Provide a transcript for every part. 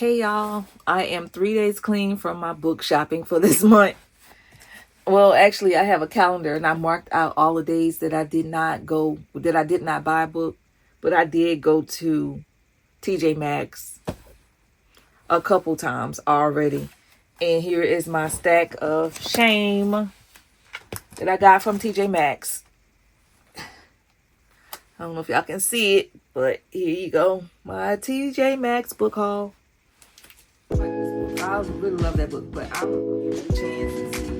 Hey y'all, I am 3 days clean from my book shopping for this month. Well, actually, I have a calendar and I marked out all the days that I did not buy a book, but I did go to TJ Maxx a couple times already. And here is my stack of shame that I got from TJ Maxx. I don't know if y'all can see it, but here you go. My TJ Maxx book haul. I really love that book, but I will give it a chance and see,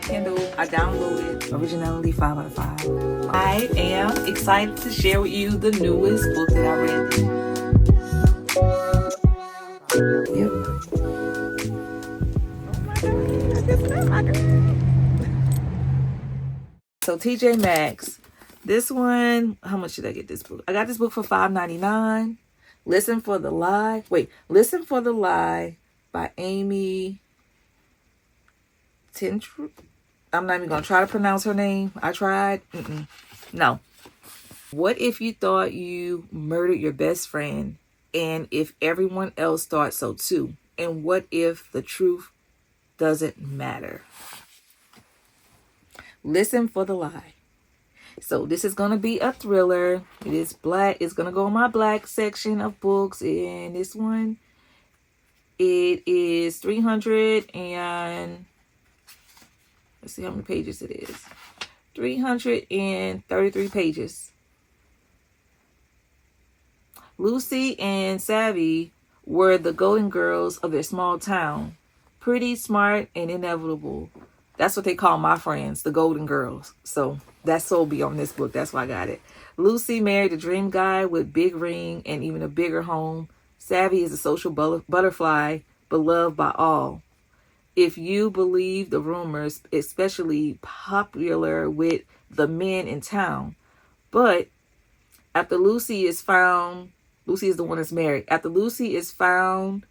Kindle. I downloaded Originality 5 out of 5. I am excited to share with you the newest book that I read. So TJ Maxx. This one, how much did I get this book? I got this book for $5.99. Listen for the Lie by Amy Tintrup. I'm not even going to try to pronounce her name. I tried. No. What if you thought you murdered your best friend and if everyone else thought so too? And what if the truth doesn't matter? Listen for the Lie. So this is going to be a thriller. It is black. It's going to go in my black section of books. And this one, it is 300 and let's see how many pages it is. 333 pages. Lucy and Savvy were the golden girls of their small town. Pretty, smart, and inevitable. That's what they call my friends, the golden girls. So that's so be on this book. That's why I got it. Lucy married a dream guy with big ring and even a bigger home. Savvy is a social butterfly, beloved by all. If you believe the rumors, especially popular with the men in town. But after Lucy is the one that's married. After Lucy is found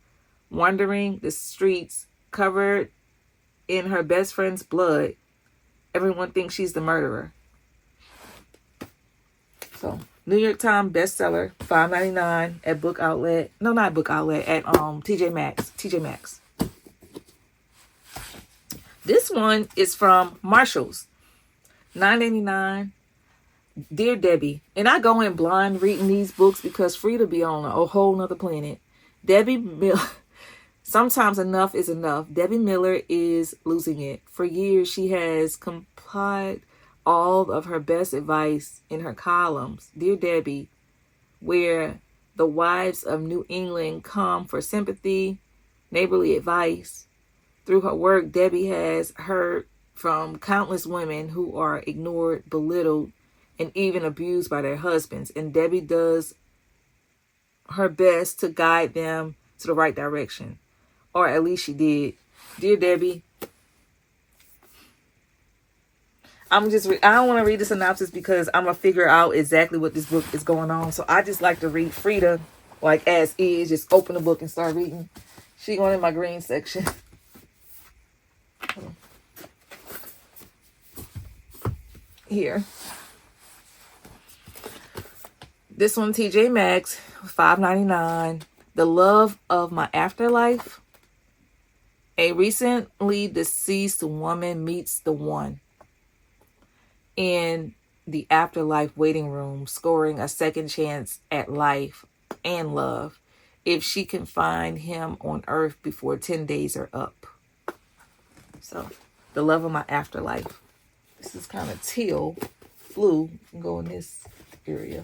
wandering the streets covered in her best friend's blood, everyone thinks she's the murderer. So, New York Times bestseller, $5.99 at Book Outlet. No, not Book Outlet, at TJ Maxx. TJ Maxx. This one is from Marshall's, $9.99. Dear Debbie, and I go in blind reading these books because Frida be on a whole nother planet. Debbie Miller. Sometimes enough is enough. Debbie Miller is losing it. For years, she has complied all of her best advice in her columns, Dear Debbie, where the wives of New England come for sympathy, neighborly advice. Through her work, Debbie has heard from countless women who are ignored, belittled, and even abused by their husbands. And Debbie does her best to guide them to the right direction. Or at least she did. Dear Debbie, I don't want to read the synopsis because I'm going to figure out exactly what this book is going on. So I just like to read Frida like as is. Just open the book and start reading. She going in my green section. Here. This one, TJ Maxx, $5.99. The Love of My Afterlife. A recently deceased woman meets the one in the afterlife waiting room, scoring a second chance at life and love if she can find him on earth before 10 days are up. So, The Love of My Afterlife. This is kind of teal, blue. You can go in this area.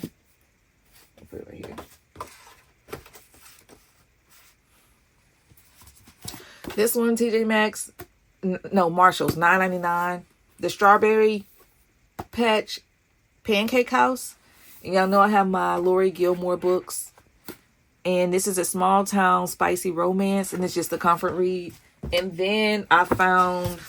I'll put it right here. This one, TJ Maxx, Marshall's, $9.99. The Strawberry Patch Pancake House. And y'all know I have my Lori Gilmore books. And this is a small town spicy romance. And it's just a comfort read. And then I found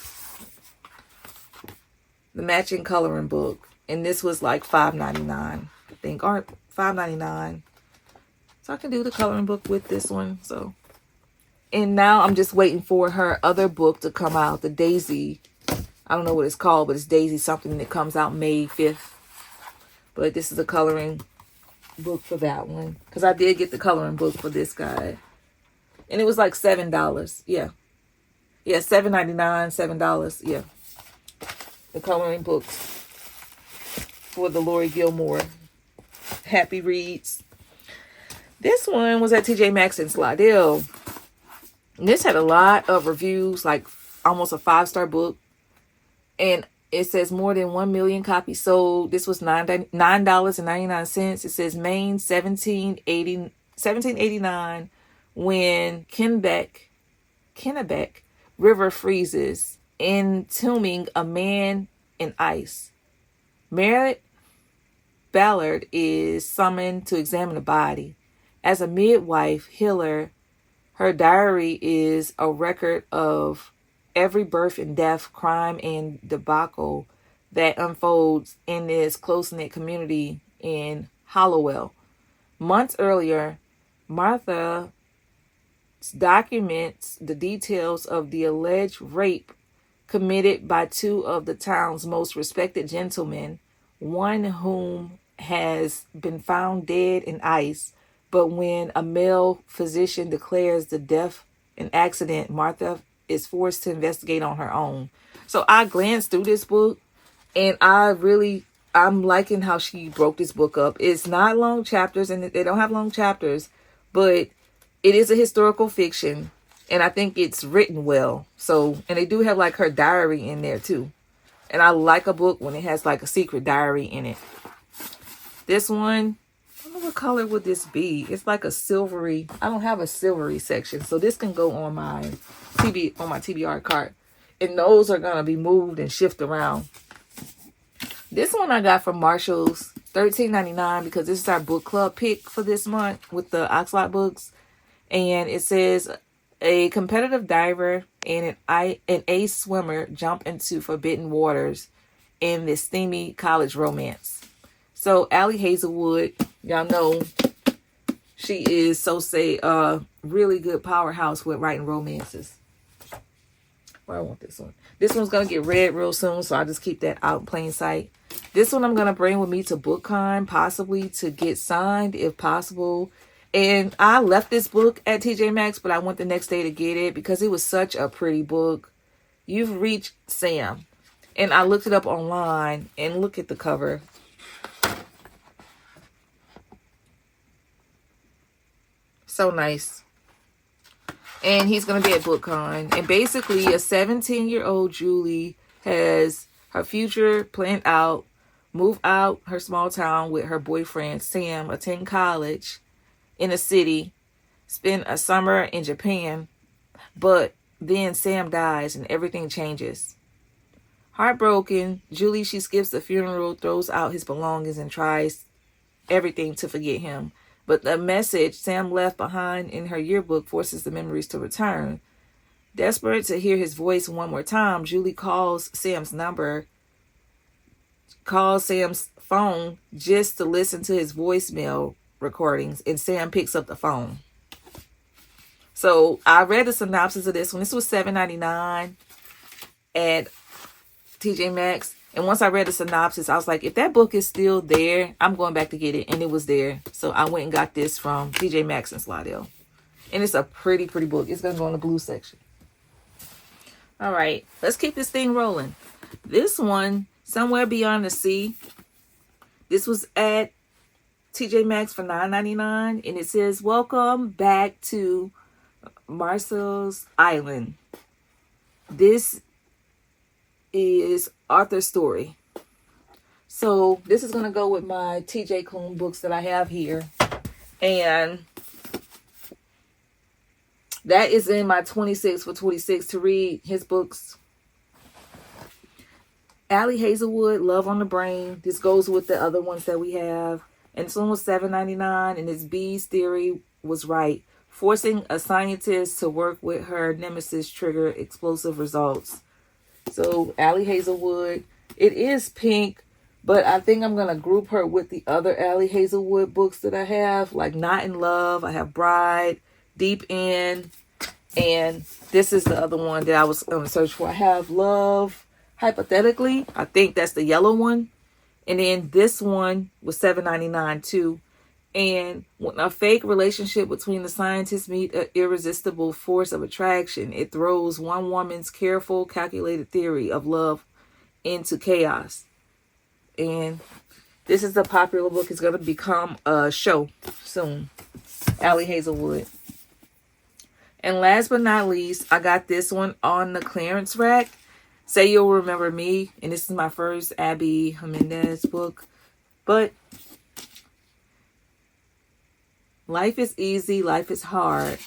the matching coloring book. And this was like $5.99, I think. Or $5.99. So I can do the coloring book with this one. So. And now I'm just waiting for her other book to come out, the Daisy. I don't know what it's called, but it's Daisy something that comes out May 5th. But this is a coloring book for that one. Because I did get the coloring book for this guy. And it was like $7. Yeah. Yeah, $7.99, $7. Yeah. The coloring books for the Lori Gilmore Happy Reads. This one was at TJ Maxx in Slidell. And this had a lot of reviews, like almost a 5-star book. And it says more than 1 million copies sold. This was $9.99. It says Maine 1789 when Kennebec River freezes, entombing a man in ice. Merritt Ballard is summoned to examine the body. As a midwife healer, her diary is a record of every birth and death, crime and debacle that unfolds in this close-knit community in Hollowell. Months earlier, Martha documents the details of the alleged rape committed by 2 of the town's most respected gentlemen, one whom has been found dead in ice. But when a male physician declares the death an accident, Martha is forced to investigate on her own. So I glanced through this book, and I'm liking how she broke this book up. It's not long chapters, and they don't have long chapters, but it is a historical fiction, and I think it's written well. So, and they do have like her diary in there too. And I like a book when it has like a secret diary in it. This one, I don't know what color would this be. It's like a silvery. I don't have a silvery section, so this can go on my TBR cart, and those are gonna be moved and shift around. This one I got from Marshall's, $13.99, because this is our book club pick for this month with the Oxlot books. And it says a competitive diver and an ace swimmer jump into forbidden waters in this steamy college romance. So Allie Hazelwood, y'all know she is really good powerhouse with writing romances. Where I want this one. This one's going to get read real soon, so I'll just keep that out in plain sight. This one I'm going to bring with me to BookCon, possibly to get signed if possible. And I left this book at TJ Maxx, but I went the next day to get it because it was such a pretty book. You've Reached Sam. And I looked it up online, and look at the cover. So nice. And he's going to be at BookCon. And basically, a 17-year-old Julie has her future planned out, move out her small town with her boyfriend, Sam, attend college in a city, spend a summer in Japan. But then Sam dies and everything changes. Heartbroken, Julie, she skips the funeral, throws out his belongings, and tries everything to forget him. But the message Sam left behind in her yearbook forces the memories to return. Desperate to hear his voice one more time, Julie calls Sam's phone just to listen to his voicemail recordings, and Sam picks up the phone. So I read the synopsis of this one. This was $7.99 at TJ Maxx. And once I read the synopsis, I was like, if that book is still there, I'm going back to get it. And it was there. So I went and got this from TJ Maxx in Slidell. And it's a pretty, pretty book. It's going to go in the blue section. All right. Let's keep this thing rolling. This one, Somewhere Beyond the Sea. This was at TJ Maxx for $9.99. And it says, welcome back to Marcel's Island. This is Arthur's story. So this is going to go with my TJ Coon books that I have here. And that is in my 26 for 26 to read his books. Allie Hazelwood, Love on the Brain. This goes with the other ones that we have. And this one was $7.99. And his Bee's theory was right. Forcing a scientist to work with her nemesis trigger explosive results. So Allie Hazelwood, it is pink, but I think I'm going to group her with the other Allie Hazelwood books that I have, like Not in Love. I have Bride, Deep End, and this is the other one that I was going to search for. I have Love, Hypothetically. I think that's the yellow one. And then this one was $7.99 too. And when a fake relationship between the scientists meet an irresistible force of attraction, it throws one woman's careful, calculated theory of love into chaos. And this is a popular book. It's going to become a show soon. Allie Hazelwood. And last but not least, I got this one on the clearance rack. Say You'll Remember Me. And this is my first Abby Jimenez book. But life is easy, life is hard.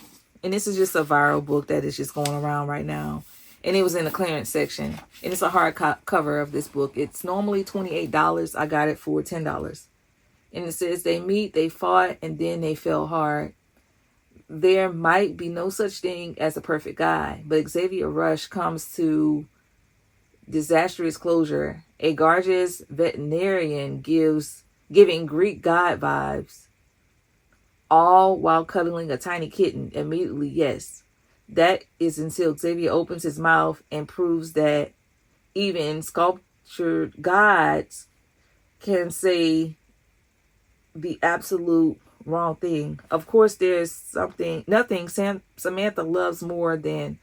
And this is just a viral book that is just going around right now. And it was in the clearance section. And it's a hard cover of this book. It's normally $28. I got it for $10. And it says, they meet, they fought, and then they fell hard. There might be no such thing as a perfect guy, but Xavier Rush comes to disastrous closure. A gorgeous veterinarian giving Greek god vibes, all while cuddling a tiny kitten. Immediately, yes. That is until Xavier opens his mouth and proves that even sculptured gods can say the absolute wrong thing. Of course, there's nothing Samantha loves more than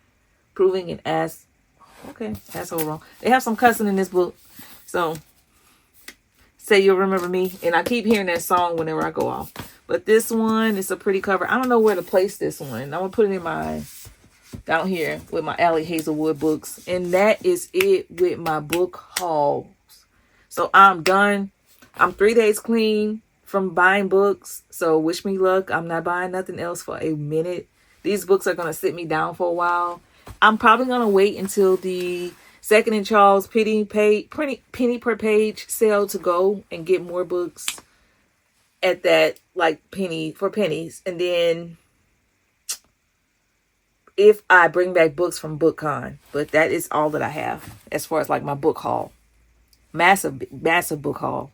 proving an asshole wrong. They have some cussing in this book. So, Say You'll Remember Me. And I keep hearing that song whenever I go off. But this one is a pretty cover. I don't know where to place this one. I'm going to put it in down here with my Allie Hazelwood books. And that is it with my book hauls. So I'm done. I'm 3 days clean from buying books. So wish me luck. I'm not buying nothing else for a minute. These books are going to sit me down for a while. I'm probably going to wait until the Second and Charles penny per page sale to go and get more books at that, like, penny for pennies. And then if I bring back books from BookCon. But that is all that I have as far as like my book haul. Massive book haul.